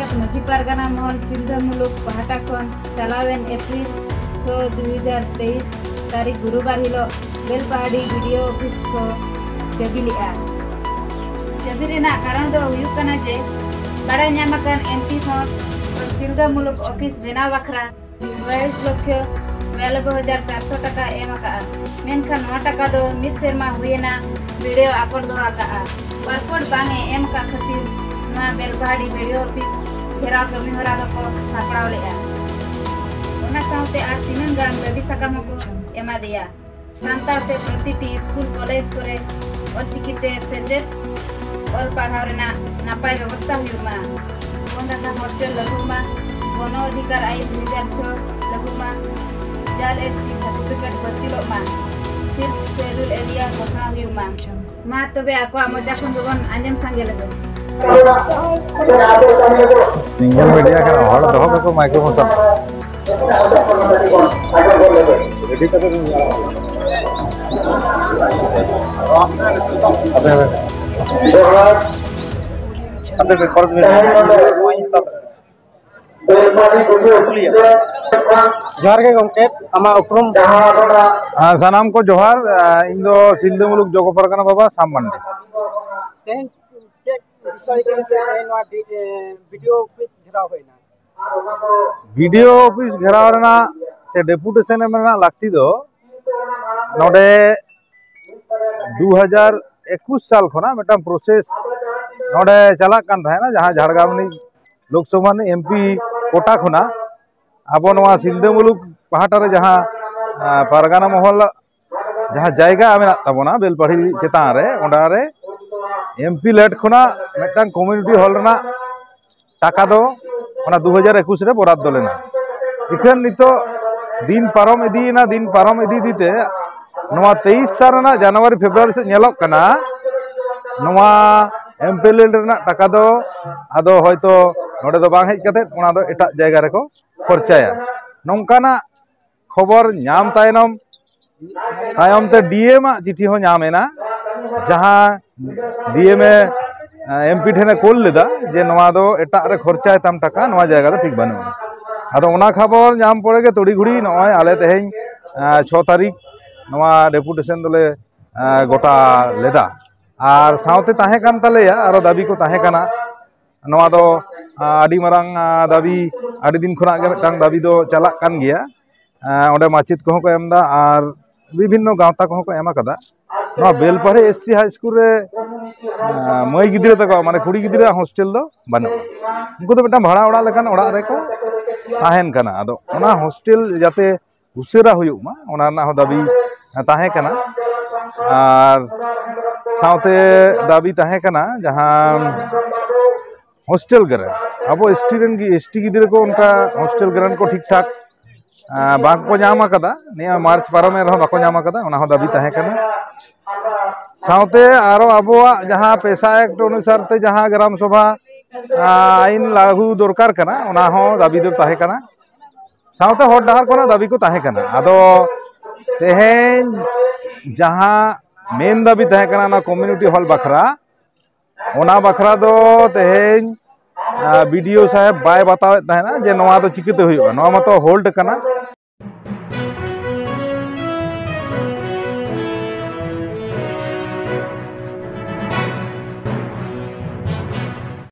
ᱯᱚᱱᱚᱛ ᱢᱟᱹᱡᱷᱤ ᱯᱟᱨᱜᱟᱱᱟ ᱢᱚᱦᱚᱞ ᱥᱤᱞᱫᱟᱹ ᱢᱩᱞᱩᱠ ᱯᱟᱦᱴᱟ ᱠᱷᱚᱱ ᱪᱟᱞᱟᱣᱮᱱ ᱮᱯᱨᱤᱞ 6, 2023 तारीख गुरुवार हिलोग बेलपहाड़ी वीडियो ऑफिस को चाबी लेगा। चाबी रेना कारण दो हुयुग कना जे बाड़ाय ᱧᱟᱢᱟᱠᱟᱱ एमपी हॉट और सिलदा मुलुक ऑफिस बेना बखरा 22,92,400 टाका एम आका मेनखान नवा टाका दो मिद सेरमा हुएना वीडियो आकोड दो आका पासपोर्ट बांगे एम का खातिर नवा बेलपहाड़ी वीडियो ऑफिस घेराव कमी हरा दको सापड़ाव लेगा। ओना साउते आर तीनन गान दाबी साकाम को एमा दिया सानतारते प्रतिटी स्कूल कॉलेज करे ऑलचिकीते सेचेद और पढ़ाव रेना नापाय व्यवस्था हुयुमा बंदाका हॉस्टल लगुमा गण अधिकार आईन 2006 लगुमा जाल एसटी सर्टिफिकेट बतिलोमा फिर शेड्यूल एरिया घोषणा हुयुमा मा तबे आको मजा खन बन आंजम सांगे लगे सिंगल मीडिया का हॉल दहो को माइक्रोफोन रेडी कर अबे रिकॉर्ड में जोहार के गमके आमा उपरुम सनाम को जोहार इन दो सिलदु मुलुक जोगो परगना बाबा साम मंडे तेन चेक विषय के तेन वीडियो ऑफिस घेराव होइना वीडियो ऑफिस घेराव रेना से डेपुटेशन में लागती दो नोडे 2021 साल खना मेटा प्रोसेस नोडे चला कान था ना जहां झाड़गाम लोकसभा एमपी कोटा खना अब नवा सिलदु मुलुक पहाटा रे जहां पारगाना महल जहां जायगा मेना तबना बेलपहाड़ी चेतान रे ओंडा रे एमपी लेट खना मेटा कम्युनिटी हॉल रेना टाका दो ओना 2021 रे बराद दो लेना इखन नितो दिन पारम इदी दीते नवा 23 साल रेना जनवरी फेब्रुआरी से नेलोक कना नवा एमपी लेट रेना टाका दो आदो होयतो नोडे दो बांग हेज कते ओना दो एटा जायगा रे को खर्चाया नोंकाना खबर नाम तायम ते डीएम चिठी हो नामेना जहां डीएम एमपी ठेने कोल लेदा जे नवा दो एटा रे खर्चाय ताम टाका नवा जायगा दो ठीक बानु आदो ओना खबर नाम पड़े गे तोड़ी घुड़ी नय आले तेहें 6 तारीख नवा डेपुटेशन दोले गोटा लेदा आर साउते ताहे कान तलेया आरो दाबी को ताहे काना नवा दो आडी मारांग दाबी आडी दिन खना गे मिटांग दाबी दो चला कान गया ओंडे माचित को को एमदा आर विभिन्न गावता को एमा कदा नवा बेलपहाड़ी एससी हाई स्कूल रे मई गिद्रे तक माने कुड़ी गिद्रे हॉस्टल दो बानु उनको तो मिटा भाड़ा ओड़ा लेकान ओड़ा रे को ताहेन कना आदो ओना हॉस्टल जाते उसेरा हुयुक मा ओना ना दाबी ताहे कना आर साउते दाबी ताहे कना जहां हॉस्टल ग्रेन अब एसटी गिद्रे को उनका हॉस्टल ग्रेन को ठीक ठाक बांग को नामा कदा निया मार्च पारमे रह बाको नामा कदा ओना हो दाबी ताहे कना साउते आरो अबोआ जहां पैसा एक्ट अनुसार ते जहां ग्राम सभा आईन लागू दरकार कना ओना हो दाबी दो ताहे कना साउते हर डहार कोना दाबी को ताहे कना आदो तेहें जहां मेन दाबी ताहे कना ना कम्युनिटी हॉल बखरा ओना बखरा दो तेहें वीडियो साहेब बाय बतावे ताहेना जे नवा दो चिकिते हुयुआ नवा मतो होल्ड कना